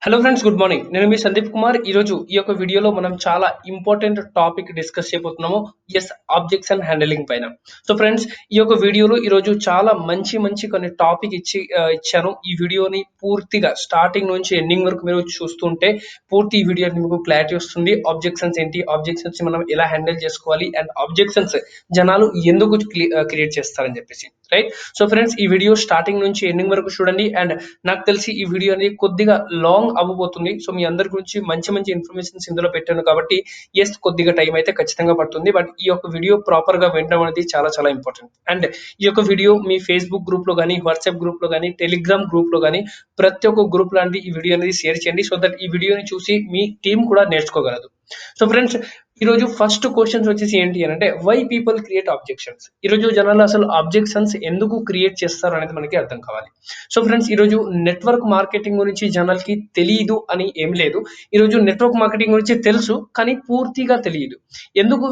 Hello friends, good morning. నేను మీ సందీప్ కుమార్. ఈరోజు ఈ యొక్క వీడియోలో మనం చాలా ఇంపార్టెంట్ టాపిక్ డిస్కస్ చేయబోతున్నాము. ఆబ్జెక్షన్ హ్యాండిలింగ్ పైన. సో ఫ్రెండ్స్, ఈ యొక్క వీడియోలో ఈరోజు చాలా మంచి కొన్ని టాపిక్ ఇచ్చాను. ఈ వీడియోని పూర్తిగా స్టార్టింగ్ నుంచి ఎండింగ్ వరకు మీరు చూస్తుంటే పూర్తి ఈ వీడియో మీకు క్లారిటీ వస్తుంది. ఆబ్జెక్షన్స్ ఏంటి, ఆబ్జెక్షన్స్ మనం ఎలా హ్యాండిల్ చేసుకోవాలి, అండ్ ఆబ్జెక్షన్స్ జనాలు ఎందుకు క్రియేట్ చేస్తారని చెప్పేసి, రైట్? సో ఫ్రెండ్స్, ఈ వీడియో స్టార్టింగ్ నుంచి ఎండింగ్ వరకు చూడండి. అండ్ నాకు తెలిసి ఈ వీడియో అనేది కొద్దిగా లాంగ్ అవ్వబోతుంది. సో మీ అందరి గురించి మంచి ఇన్ఫర్మేషన్స్ ఇందులో పెట్టాను కాబట్టి కొద్దిగా టైం అయితే ఖచ్చితంగా పడుతుంది. బట్ ఈ యొక్క వీడియో ప్రాపర్ గా వినడం అనేది చాలా ఇంపార్టెంట్. అండ్ ఈ యొక్క వీడియో మీ ఫేస్బుక్ గ్రూప్ లో కానీ, వాట్సాప్ గ్రూప్ లో కానీ, టెలిగ్రామ్ గ్రూప్ లో కానీ ప్రతి ఒక్క గ్రూప్ లాంటి ఈ వీడియో అనేది షేర్ చేయండి. సో దట్ ఈ వీడియోని చూసి మీ టీం కూడా నేర్చుకోగలదు. సో ఫ్రెండ్స్, ఈ రోజు ఫస్ట్ క్వశ్చన్స్ వచ్చేసి ఏంటి అని అంటే, వై పీపుల్ క్రియేట్ ఆబ్జెక్షన్స్. ఈ రోజు జనాలు అసలు ఆబ్జెక్షన్స్ ఎందుకు క్రియేట్ చేస్తారు అనేది మనకి అర్థం కావాలి. సో ఫ్రెండ్స్, ఈ రోజు నెట్వర్క్ మార్కెటింగ్ గురించి జనాలకి తెలియదు అని ఏం లేదు. ఈ రోజు నెట్వర్క్ మార్కెటింగ్ గురించి తెలుసు, కానీ పూర్తిగా తెలియదు. ఎందుకు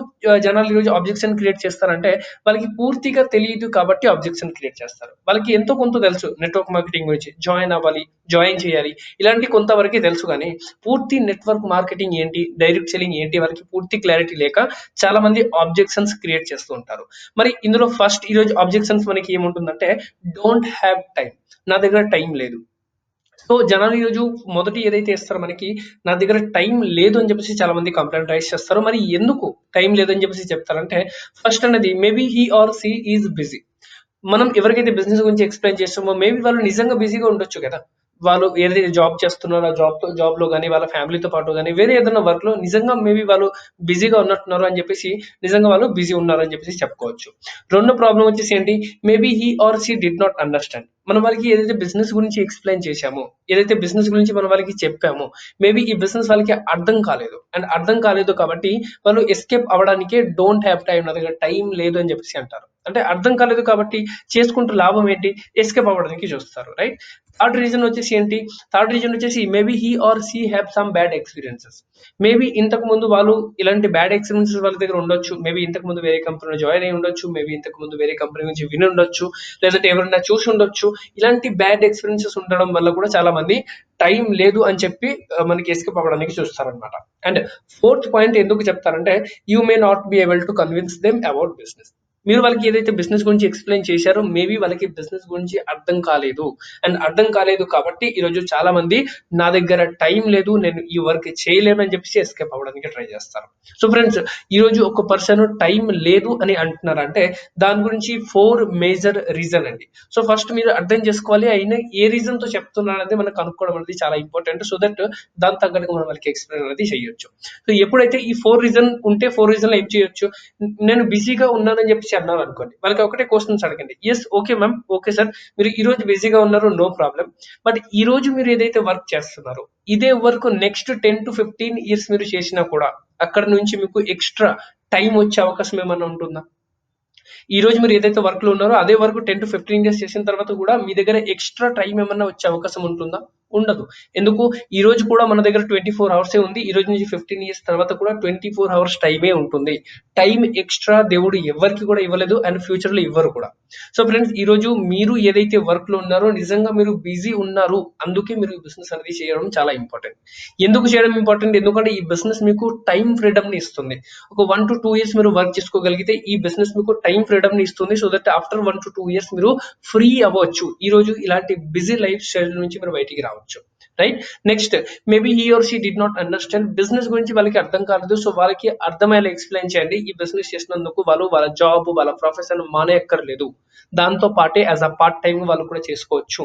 జనాలు ఈ రోజు ఆబ్జెక్షన్ క్రియేట్ చేస్తారంటే, వాళ్ళకి పూర్తిగా తెలియదు కాబట్టి ఆబ్జెక్షన్ క్రియేట్ చేస్తారు. వాళ్ళకి ఎంతో కొంత తెలుసు నెట్వర్క్ మార్కెటింగ్ గురించి, జాయిన్ అవ్వాలి, జాయిన్ చేయాలి, ఇలాంటి కొంతవరకే తెలుసు. కానీ పూర్తి నెట్వర్క్ మార్కెటింగ్ ఏంటి, డైరెక్ట్ సెల్లింగ్ ఏంటి, వాళ్ళకి పూర్తి క్లారిటీ లేక చాలా మంది ఆబ్జెక్షన్స్ క్రియేట్ చేస్తూ ఉంటారు. మరి ఇందులో ఫస్ట్ ఈ రోజు ఆబ్జెక్షన్స్ మనకి ఏముంటుందంటే, డోంట్ హ్యావ్ టైం. నా దగ్గర టైం లేదు. సో జనాలు ఈరోజు మొదటి ఏదైతే ఇస్తారో మనకి, నా దగ్గర టైం లేదు అని చెప్పేసి చాలా మంది కంప్లైంట్ రైజ్ చేస్తారు. మరి ఎందుకు టైం లేదని చెప్పేసి చెప్తారంటే, ఫస్ట్ అనేది maybe he or she is busy. మనం ఎవరికైతే బిజినెస్ గురించి ఎక్స్ప్లెయిన్ చేస్తామో మేబీ వాళ్ళు నిజంగా బిజీగా ఉండొచ్చు కదా. వాళ్ళు ఏదైతే జాబ్ చేస్తున్నారో ఆ జాబ్ లో కానీ, వాళ్ళ ఫ్యామిలీతో పాటు కానీ, వేరే ఏదైనా వర్క్ లో నిజంగా మేబీ వాళ్ళు బిజీగా ఉన్నట్టున్నారు అని చెప్పేసి, నిజంగా వాళ్ళు బిజీ ఉన్నారు అని చెప్పేసి చెప్పుకోవచ్చు. రెండో ప్రాబ్లం వచ్చేసి ఏంటి, maybe he or she did not understand. మనం వాళ్ళకి ఏదైతే బిజినెస్ గురించి ఎక్స్ప్లెయిన్ చేశామో, ఏదైతే బిజినెస్ గురించి మనం వాళ్ళకి చెప్పామో, మేబీ ఈ బిజినెస్ వాళ్ళకి అర్థం కాలేదు. అండ్ అర్థం కాలేదు కాబట్టి వాళ్ళు ఎస్కేప్ అవ్వడానికి డోంట్ హ్యావ్ టైం, నా దగ్గర టైం లేదు అని చెప్పేసి అంటారు. అంటే అర్థం కాలేదు కాబట్టి చేసుకుంటూ లాభం ఏంటి, ఎస్కేప్ అవ్వడానికి చూస్తారు, రైట్? థర్డ్ రీజన్ వచ్చేసి maybe he or she have some bad experiences. మేబీ ఇంతకు ముందు వాళ్ళు ఇలాంటి బ్యాడ్ ఎక్స్పీరియన్సెస్ వాళ్ళ దగ్గర ఉండొచ్చు. మేబీ ఇంతకు ముందు వేరే కంపెనీలో జాయిన్ అయి ఉండొచ్చు, మేబీ ఇంతకు ముందు వేరే కంపెనీ నుంచి విని ఉండొచ్చు, లేదంటే ఎవరైనా చూసి ఉండొచ్చు. ఇలాంటి బ్యాడ్ ఎక్స్పీరియన్సెస్ ఉండడం వల్ల కూడా చాలా మంది టైం లేదు అని చెప్పి మనకి ఎస్కేప్ అవ్వడానికి చూస్తారనమాట. అండ్ ఫోర్త్ పాయింట్ ఎందుకు చెప్తారంటే, you may not be able to convince them about business. మీరు వాళ్ళకి ఏదైతే బిజినెస్ గురించి ఎక్స్ప్లెయిన్ చేశారో మేబీ వాళ్ళకి బిజినెస్ గురించి అర్థం కాలేదు. అండ్ అర్థం కాలేదు కాబట్టి ఈరోజు చాలా మంది నా దగ్గర టైం లేదు, నేను ఈ వర్క్ చేయలేను అని చెప్పేసి ఎస్కేప్ అవ్వడానికి ట్రై చేస్తారు. సో ఫ్రెండ్స్, ఈ రోజు ఒక పర్సన్ టైం లేదు అని అంటున్నారంటే దాని గురించి 4 మేజర్ రీజన్ అండి. సో ఫస్ట్ మీరు అర్థం చేసుకోవాలి, అయినా ఏ రీజన్ తో చెప్తున్నారు అనేది మనం కనుక్కోవడం అనేది చాలా ఇంపార్టెంట్. సో దట్ దాని తగ్గట్టుగా మనం వాళ్ళకి ఎక్స్ప్లెయిన్ అనేది చేయొచ్చు. సో ఎప్పుడైతే ఈ 4 రీజన్ ఉంటే 4 రీజన్ లో ఏం చేయొచ్చు, నేను బిజీగా ఉన్నానని చెప్పేసి అన్నారు అనుకోండి, వాళ్ళకి ఒకటే క్వశ్చన్స్ అడగండి. ఓకే మ్యామ్, ఓకే సార్, మీరు ఈ రోజు బిజీగా ఉన్నారు, నో ప్రాబ్లం. బట్ ఈ రోజు మీరు ఏదైతే వర్క్ చేస్తున్నారో ఇదే వర్క్ నెక్స్ట్ 10 to 15 years మీరు చేసినా కూడా అక్కడ నుంచి మీకు ఎక్స్ట్రా టైం వచ్చే అవకాశం ఏమైనా ఉంటుందా? ఈ రోజు మీరు ఏదైతే వర్క్ లో ఉన్నారో అదే వర్క్ 10 to 15 years చేసిన తర్వాత కూడా మీ దగ్గర ఎక్స్ట్రా టైం ఏమన్నా వచ్చే అవకాశం ఉంటుందా? ఉండదు. ఎందుకు? ఈ రోజు కూడా మన దగ్గర 24 hours ఉంది. ఈ రోజు నుంచి 15 years తర్వాత కూడా 24 hours టైమే ఉంటుంది. టైం ఎక్స్ట్రా దేవుడు ఎవరికి కూడా ఇవ్వలేదు, అండ్ ఫ్యూచర్ లో ఇవ్వరు కూడా. సో ఫ్రెండ్స్, ఈ రోజు మీరు ఏదైతే వర్క్ లో ఉన్నారో నిజంగా మీరు బిజీ ఉన్నారు, అందుకే మీరు ఈ బిజినెస్ అనేది చేయడం చాలా ఇంపార్టెంట్. ఎందుకు చేయడం ఇంపార్టెంట్? ఎందుకంటే ఈ బిజినెస్ మీకు టైం ఫ్రీడమ్ ని ఇస్తుంది. ఒక 1 to 2 years మీరు వర్క్ చేసుకోగలిగితే ఈ బిజినెస్ మీకు టైం ఫ్రీడమ్ ని ఇస్తుంది. So that after 1 to 2 years మీరు ఫ్రీ అవ్వచ్చు. ఈ రోజు ఇలాంటి బిజీ లైఫ్ స్టైల్ నుంచి మీరు బయటికి రావచ్చు, right? Next, maybe he or she did not understand. Business గురించి వాళ్ళకి అర్థం కాలేదు. సో వాళ్ళకి అర్థమయ్యేలా ఎక్స్ప్లెయిన్ చేయండి. ఈ బిజినెస్ చేసినందుకు వాళ్ళు వాళ్ళ జాబ్, వాళ్ళ ప్రొఫెషన్ మానేయక్కర్లేదు. దాంతో పాటే యాజ్ అ పార్ట్ టైం వాళ్ళు కూడా చేసుకోవచ్చు.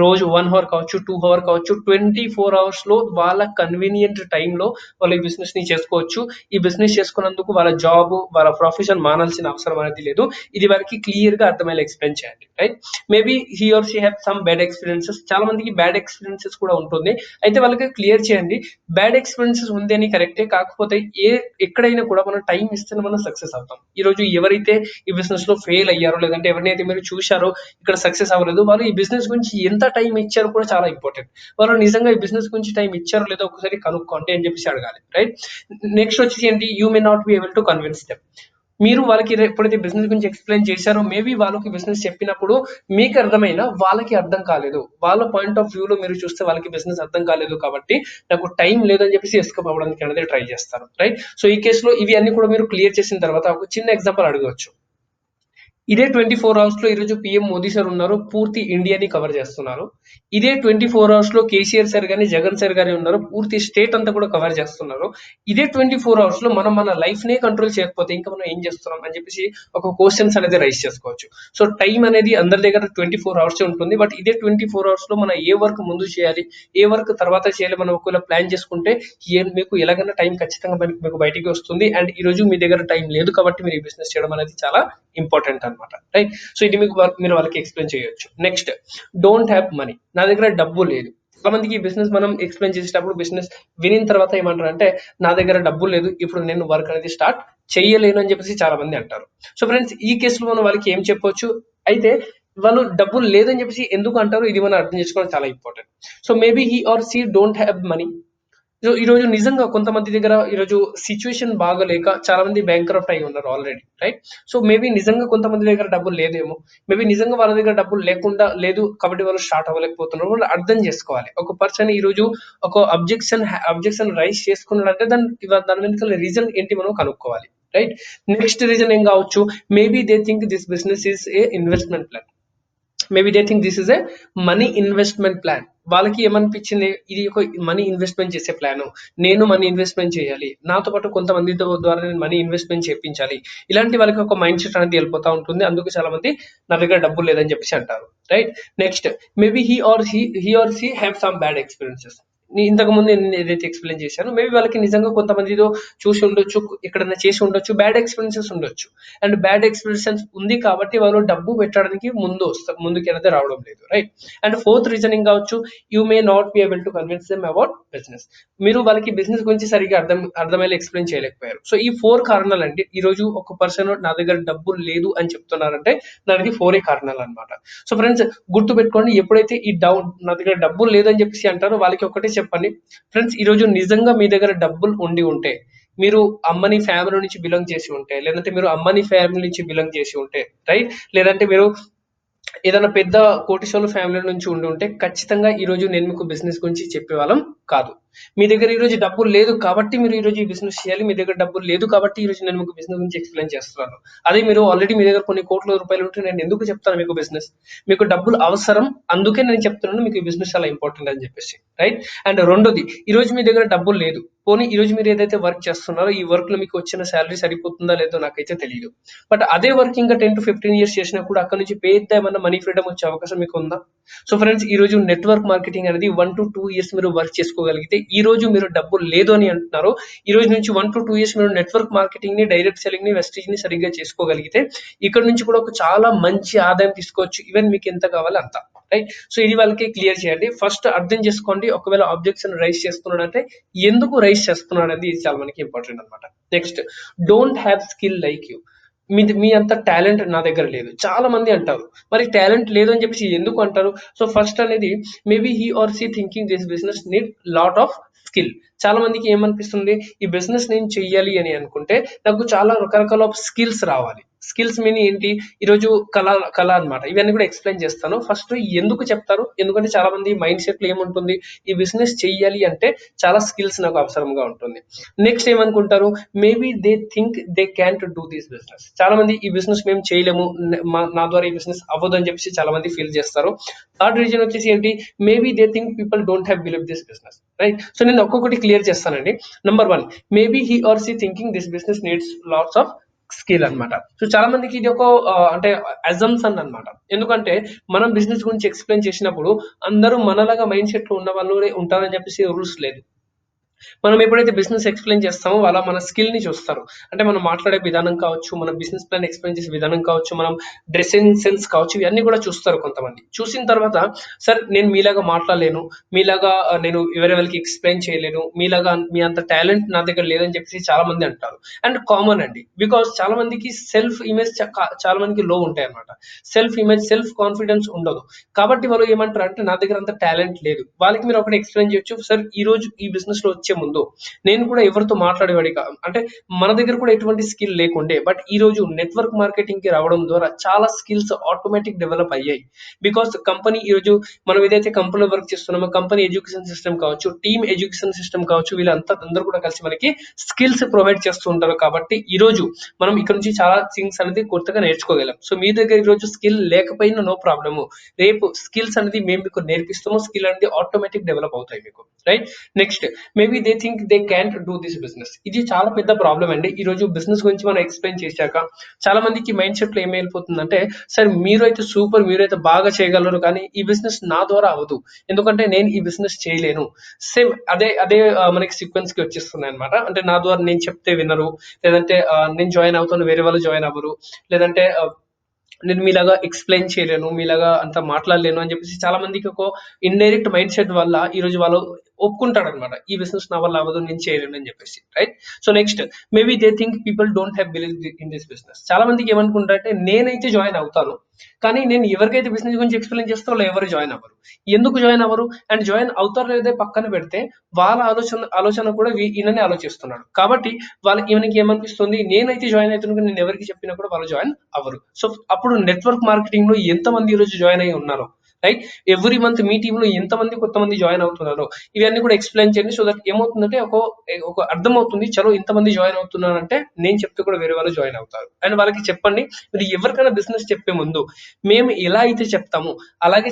రోజు 1 hour కావచ్చు, 2 hour కావచ్చు, 24 hours లో వాళ్ళ కన్వీనియంట్ టైంలో వాళ్ళు ఈ బిజినెస్ ని చేసుకోవచ్చు. ఈ బిజినెస్ చేసుకున్నందుకు వాళ్ళ జాబ్, వాళ్ళ ప్రొఫెషన్ మానాల్సిన అవసరం అనేది లేదు. ఇది వారికి క్లియర్ గా అర్థమయ్యేలా ఎక్స్ప్లెయిన్ చేయండి, right? Maybe he or she have some bad experiences. చాలా మందికి బ్యాడ్ ఎక్స్పీరియన్సెస్ కూడా ఉంటుంది. అయితే వాళ్ళకి క్లియర్ చేయండి, బ్యాడ్ ఎక్స్పీరియన్సెస్ ఉంది అని కరెక్టే, కాకపోతే ఎక్కడైనా కూడా మనం టైం ఇస్తే మనం సక్సెస్ అవుతాం. ఈ రోజు ఎవరైతే ఈ బిజినెస్ లో ఫెయిల్ అయ్యారో, లేదంటే ఎవరినైతే మీరు చూశారో ఇక్కడ సక్సెస్ అవ్వలేదు, వాళ్ళు ఈ బిజినెస్ గురించి ఎంత టైం ఇచ్చారో కూడా చాలా ఇంపార్టెంట్. వాళ్ళు నిజంగా ఈ బిజినెస్ గురించి టైం ఇచ్చారో లేదో ఒకసారి కనుక్కోండి అని చెప్పేసి అడగాలి, రైట్? నెక్స్ట్ వచ్చేసి ఏంటి, you may not be able to convince them. మీరు వాళ్ళకి ఎప్పుడైతే బిజినెస్ గురించి ఎక్స్ప్లెయిన్ చేశారో మేబీ వాళ్ళకి బిజినెస్ చెప్పినప్పుడు మీకు అర్థమైనా వాళ్ళకి అర్థం కాలేదు, వాళ్ళ పాయింట్ ఆఫ్ వ్యూలో మీరు చూస్తే వాళ్ళకి బిజినెస్ అర్థం కాలేదు కాబట్టి నాకు టైం లేదని చెప్పేసి ఎస్కేప్ అవ్వడానికి అనేది ట్రై చేస్తారు, రైట్. సో ఈ కేసులో ఇవి అన్ని కూడా మీరు క్లియర్ చేసిన తర్వాత ఒక చిన్న ఎగ్జాంపుల్ అడగవచ్చు. ఇదే 24 అవర్స్ లో ఈరోజు పిఎం మోదీ సార్ ఉన్నారు, పూర్తి ఇండియాని కవర్ చేస్తున్నారు. ఇదే 24 అవర్స్ లో కేసీఆర్ సార్ గాని జగన్ సార్ గాని ఉన్నారు, పూర్తి స్టేట్ అంతా కూడా కవర్ చేస్తున్నారు. ఇదే 24 అవర్స్ లో మనం మన లైఫ్ నే కంట్రోల్ చేయకపోతే ఇంకా మనం ఏం చేస్తున్నాం అని చెప్పేసి ఒక క్వశ్చన్స్ అనేది రైజ్ చేసుకోవచ్చు. సో టైం అనేది అందరి దగ్గర 24 అవర్స్ ఉంటుంది, బట్ ఇదే 24 అవర్స్ లో మనం ఏ వర్క్ ముందు చేయాలి, ఏ వర్క్ తర్వాత చేయాలి మనం ఒకవేళ ప్లాన్ చేసుకుంటే మీకు ఎలాగైనా టైం ఖచ్చితంగా మీకు బయటికి వస్తుంది. అండ్ ఈ రోజు మీ దగ్గర టైం లేదు కాబట్టి మీరు ఈ బిజినెస్ చేయడం అనేది చాలా ఇంపార్టెంట్ అనమాట, రైట్. సో ఇది మీకు మీరు వాళ్ళకి ఎక్స్ప్లెయిన్ చేయొచ్చు. నెక్స్ట్, డోంట్ హ్యావ్ మనీ, నా దగ్గర డబ్బు లేదు. చాలా మందికి ఈ బిజినెస్ మనం ఎక్స్ప్లెయిన్ చేసేటప్పుడు బిజినెస్ వినిన తర్వాత ఏమంటారు అంటే నా దగ్గర డబ్బు లేదు, ఇప్పుడు నేను వర్క్ అనేది స్టార్ట్ చేయలేను అని చెప్పేసి చాలా మంది అంటారు. సో ఫ్రెండ్స్ ఈ కేసులో మనం వాళ్ళకి ఏం చెప్పొచ్చు, అయితే వాళ్ళు డబ్బులు లేదని చెప్పేసి ఎందుకు అంటారు ఇది మనం అర్థం చేసుకోవడం చాలా important. So maybe he or she don't have money. So ఈ రోజు నిజంగా కొంతమంది దగ్గర ఈరోజు సిచ్యువేషన్ బాగలేక చాలా మంది బ్యాంక్రప్ట్ అయి ఉన్నారు ఆల్రెడీ, రైట్. సో మేబీ నిజంగా కొంతమంది దగ్గర డబ్బులు లేదేమో, మేబీ నిజంగా వాళ్ళ దగ్గర డబ్బులు లేకుండా లేదు కాబట్టి వాళ్ళు స్టార్ట్ అవ్వలేకపోతున్నారు. వాళ్ళు అర్థం చేసుకోవాలి, ఒక పర్సన్ ఈ రోజు ఒక అబ్జెక్షన్ రైజ్ చేసుకున్నాడంటే దాని వెనుక రీజన్ ఏంటి మనం కనుక్కోవాలి, రైట్. నెక్స్ట్ రీజన్ ఏం కావచ్చు, maybe they think this business is a investment plan, maybe they think this is a money investment plan. వాళ్ళకి ఏమనిపించింది, ఇది ఒక మనీ ఇన్వెస్ట్మెంట్ చేసే ప్లాన్, నేను మనీ ఇన్వెస్ట్మెంట్ చేయాలి, నాతో పాటు కొంతమంది ద్వారా నేను మనీ ఇన్వెస్ట్మెంట్ చేయించాలి, ఇలాంటి వాళ్ళకి ఒక మైండ్ సెట్ అనేది వెళ్ళిపోతా ఉంటుంది. అందుకు చాలా మంది నా దగ్గర డబ్బులు లేదని చెప్పేసి అంటారు, right. Next, maybe he or she have some bad experiences. ఇంతకు ముందు నేను ఏదైతే ఎక్స్ప్లెయిన్ చేశానో మేబీ వాళ్ళకి నిజంగా కొంతమందితో చూసి ఉండొచ్చు, ఎక్కడైనా చేసి ఉండొచ్చు, బ్యాడ్ ఎక్స్పీరియన్సెస్ ఉండొచ్చు. అండ్ బ్యాడ్ ఎక్స్పీరియన్సెస్ ఉంది కాబట్టి వాళ్ళు డబ్బు పెట్టడానికి ముందుకి అనేది రావడం లేదు, రైట్. అండ్ ఫోర్త్ రీజనింగ్ కావచ్చు, you may not be able to convince them about business. మీరు వాళ్ళకి బిజినెస్ గురించి సరిగ్గా అర్థమయ్యేలా ఎక్స్ప్లెయిన్ చేయలేకపోయారు. సో ఈ 4 కారణాలు అండి ఈ రోజు ఒక పర్సన్ నా దగ్గర డబ్బులు లేదు అని చెప్తున్నారంటే దానికి 4 కారణాలు అనమాట. సో ఫ్రెండ్స్ గుర్తు పెట్టుకోండి, ఎప్పుడైతే ఈ నా దగ్గర డబ్బులు లేదని చెప్పేసి అంటారో వాళ్ళకి ఒకటే చెప్పండి, ఫ్రెండ్స్ ఈ రోజు నిజంగా మీ దగ్గర డబ్బులు ఉండి ఉంటే, మీరు అమ్మని ఫ్యామిలీ నుంచి బిలాంగ్ చేసి ఉంటే, లేదంటే మీరు అమ్మని ఫ్యామిలీ నుంచి బిలాంగ్ చేసి ఉంటే, రైట్, లేదంటే మీరు ఏదైనా పెద్ద కోటీశ్వరుల ఫ్యామిలీ నుంచి ఉండి ఉంటే ఖచ్చితంగా ఈ రోజు నేను మీకు బిజినెస్ గురించి చెప్పేవాళ్ళం కాదు. మీ దగ్గర ఈ రోజు డబ్బులు లేదు కాబట్టి మీరు ఈ రోజు ఈ బిజినెస్ చేయాలి, మీ దగ్గర డబ్బులు లేదు కాబట్టి ఈ రోజు నేను మీకు బిజినెస్ గురించి ఎక్స్ప్లెయిన్ చేస్తున్నాను. అదే మీరు ఆల్రెడీ మీ దగ్గర కొన్ని కోట్ల రూపాయలు ఉంటే నేను ఎందుకు చెప్తాను మీకు బిజినెస్, మీకు డబ్బులు అవసరం, అందుకే నేను చెప్తున్నాను మీకు ఈ బిజినెస్ చాలా ఇంపార్టెంట్ అని చెప్పేసి, రైట్. అండ్ రెండోది, ఈ రోజు మీ దగ్గర డబ్బులు లేదు, పోనీ ఈ రోజు మీరు ఏదైతే వర్క్ చేస్తున్నారో ఈ వర్క్ లో మీకు వచ్చిన శాలరీ సరిపోతుందా లేదో నాకైతే తెలియదు, బట్ అదే వర్క్ ఇంకా 10 to 15 years చేసినా కూడా అక్కడ నుంచి పెద్ద ఏమన్నా మనీ ఫ్రీడమ్ వచ్చే అవకాశం మీకు ఉందా? సో ఫ్రెండ్స్ ఈ రోజు నెట్వర్క్ మార్కెటింగ్ అనేది 1 to 2 years మీరు వర్క్ చేసుకోగలిగితే, ఈ రోజు మీరు డబ్బులు లేదు అని అంటున్నారు, ఈ రోజు నుంచి 1 to 2 years మీరు నెట్వర్క్ మార్కెటింగ్ ని, డైరెక్ట్ సెల్లింగ్ ని, వెస్టేజ్ ని సరిగ్గా చేసుకోగలిగితే ఇక్కడ నుంచి కూడా ఒక చాలా మంచి ఆదాయం తీసుకోవచ్చు, ఈవెన్ మీకు ఎంత కావాలి అంత, రైట్. సో ఇది వాళ్ళకి క్లియర్ చేయండి. ఫస్ట్ అర్థం చేసుకోండి, ఒకవేళ ఆబ్జెక్షన్ రైజ్ చేస్తున్నాడు అంటే ఎందుకు రైజ్ చేస్తున్నాడు అనేది ఇది చాలా మనకి ఇంపార్టెంట్ అనమాట. Next, don't have skill like you, మీ అంత టాలెంట్ నా దగ్గర లేదు. చాలా మంది అంటారు, మరి టాలెంట్ లేదు అని చెప్పేసి ఎందుకు అంటారు? సో ఫస్ట్ అనేది maybe he or she thinking this business need lot of skill. చాలా మందికి ఏమనిపిస్తుంది, ఈ బిజినెస్ నేను చెయ్యాలి అని అనుకుంటే నాకు చాలా రకరకాల స్కిల్స్ రావాలి. స్కిల్స్ మీన్ ఏంటి, ఈరోజు కళ అనమాట. ఇవన్నీ కూడా ఎక్స్ప్లెయిన్ చేస్తాను. ఫస్ట్ ఎందుకు చెప్తారు, ఎందుకంటే చాలా మంది మైండ్ సెట్ లో ఏముంటుంది, ఈ బిజినెస్ చెయ్యాలి అంటే చాలా స్కిల్స్ నాకు అవసరంగా ఉంటుంది. నెక్స్ట్ ఏమనుకుంటారు, maybe they think they can do this business. చాలా మంది ఈ బిజినెస్ మేము చేయలేము, నా ద్వారా ఈ బిజినెస్ అవ్వదు అని చెప్పేసి చాలా మంది ఫీల్ చేస్తారు. థర్డ్ రీజన్ వచ్చేసి ఏంటి, maybe they think people don't have believe this business, right. So నేను ఒక్కొక్కటి క్లియర్ చేస్తానండి. Number 1, maybe he or she thinking this business needs lots of skill అన్నమాట. సో చాలా మందికి ఇది ఒక అంటే అజంప్షన్ అన్నమాట. ఎందుకంటే మనం బిజినెస్ గురించి ఎక్స్ప్లెయిన్ చేసినప్పుడు అందరూ మనలాగా మైండ్ సెట్ లో ఉన్న వాళ్ళు ఉంటారని చెప్పేసి రూల్స్ లేదు. మనం ఎప్పుడైతే బిజినెస్ ఎక్స్ప్లెయిన్ చేస్తామో వాళ్ళ మన స్కిల్ ని చూస్తారు. అంటే మనం మాట్లాడే విధానం కావచ్చు, మన బిజినెస్ ప్లాన్ ఎక్స్ప్లెయిన్ చేసే విధానం కావచ్చు, మనం డ్రెస్సింగ్ సెన్స్ కావచ్చు, ఇవన్నీ కూడా చూస్తారు కొంతమంది. చూసిన తర్వాత సార్ నేను మీలాగా మాట్లాడలేను, మీలాగా నేను వేరే వాళ్ళకి ఎక్స్ప్లెయిన్ చేయలేను, మీలాగా మీ అంత టాలెంట్ నా దగ్గర లేదని చెప్పేసి చాలా మంది అంటారు. అండ్ కామన్ అండి, బికాస్ చాలా మందికి సెల్ఫ్ ఇమేజ్ చాలా మందికి లో ఉంటాయి అనమాట. సెల్ఫ్ ఇమేజ్, సెల్ఫ్ కాన్ఫిడెన్స్ ఉండదు. కాబట్టి వాళ్ళు ఏమంటారు అంటే నా దగ్గర అంత టాలెంట్ లేదు. వాళ్ళకి మీరు ఒకటి ఎక్స్ప్లెయిన్ చేయొచ్చు, సార్ ఈ రోజు ఈ బిజినెస్ లో వచ్చే వచ్చే ముందు నేను కూడా ఎవరితో మాట్లాడేవాడి అంటే మన దగ్గర కూడా ఎటువంటి స్కిల్ లేకుండే. బట్ ఈ రోజు నెట్వర్క్ మార్కెటింగ్ కి రావడం ద్వారా చాలా స్కిల్స్ ఆటోమేటిక్ డెవలప్ అయ్యాయి. బికాస్ కంపెనీ ఈ రోజు మనం ఏదైతే కంపెనీలో వర్క్ చేస్తున్నామో కంపెనీ ఎడ్యుకేషన్ సిస్టమ్ కావచ్చు, టీమ్ ఎడ్యుకేషన్ సిస్టమ్ కావచ్చు, వీళ్ళంతా అందరూ కూడా కలిసి మనకి స్కిల్స్ ప్రొవైడ్ చేస్తూ ఉంటారు. కాబట్టి ఈ రోజు మనం ఇక్కడ నుంచి చాలా థింగ్స్ అనేది కొత్తగా నేర్చుకోగలం. సో మీ దగ్గర ఈ రోజు స్కిల్ లేకపోయినా నో ప్రాబ్లము, రేపు స్కిల్స్ అనేది మేము మీకు నేర్పిస్తాము. స్కిల్ అనేది ఆటోమేటిక్ డెవలప్ అవుతాయి మీకు, right? Next, maybe they think they can't do this business. ఇది చాలా పెద్ద ప్రాబ్లం అండి. ఈ రోజు బిజినెస్ గురించి మనం ఎక్స్ప్లెయిన్ చేశాక చాలా మందికి మైండ్ సెట్ లో ఏమైపోతుందంటే, సార్ మీరు అయితే సూపర్, మీరైతే బాగా చేయగలరు, కానీ ఈ బిజినెస్ నా ద్వారా అవ్వదు, ఎందుకంటే నేను ఈ బిజినెస్ చేయలేను. సేమ్ అదే అదే మనకి సీక్వెన్స్ కి వచ్చేస్తున్నాయి అనమాట. అంటే నా ద్వారా నేను చెప్తే వినరు, లేదంటే నేను జాయిన్ అవుతాను వేరే వాళ్ళు జాయిన్ అవ్వరు, లేదంటే నేను మీలాగా ఎక్స్ప్లెయిన్ చేయలేను, మీలాగా అంత మాట్లాడలేను అని చెప్పేసి చాలా మందికి ఒక ఇండైరెక్ట్ మైండ్ సెట్ వల్ల ఈ రోజు వాళ్ళు ఒప్పుకుంటాడు అనమాట, ఈ బిజినెస్ నా వల్ల అవ్వదు, నేను చేయలేను అని చెప్పేసి, right? So next, maybe they think people don't have believe in this business. చాలా మందికి ఏమనుకుంటారంటే, నేనైతే జాయిన్ అవుతాను, కానీ నేను ఎవరికైతే బిజినెస్ గురించి ఎక్స్ప్లెయిన్ చేస్తారో వాళ్ళు ఎవరు జాయిన్ అవ్వరు. ఎందుకు జాయిన్ అవ్వరు అండ్ జాయిన్ అవుతారో లేదే పక్కన పెడితే, వాళ్ళ ఆలోచన కూడా ఈయననే ఆలోచిస్తున్నాడు. కాబట్టి వాళ్ళకి ఈయనకి ఏమనిపిస్తుంది, నేనైతే జాయిన్ అవుతున్నాను, నేను ఎవరికి చెప్పినా కూడా వాళ్ళు జాయిన్ అవ్వరు. సో అప్పుడు నెట్వర్క్ మార్కెటింగ్ లో ఎంతమంది ఈ రోజు జాయిన్ అయ్యి ఉన్నారు, రైట్? ఎవ్రీ మంత్ మీ టీమ్ లో ఎంతమంది కొత్తమంది జాయిన్ అవుతున్నారు, ఇవన్నీ కూడా ఎక్స్ప్లెయిన్ చేయండి. సో దట్ ఏమవుతుందంటే ఒక అర్థం అవుతుంది, చలో ఇంతమంది జాయిన్ అవుతున్నారంటే నేను చెప్తే కూడా వేరే వాళ్ళు జాయిన్ అవుతారు. అండ్ వాళ్ళకి చెప్పండి, మీరు ఎవరికైనా బిజినెస్ చెప్పే ముందు మేము ఎలా అయితే చెప్తామో అలాగే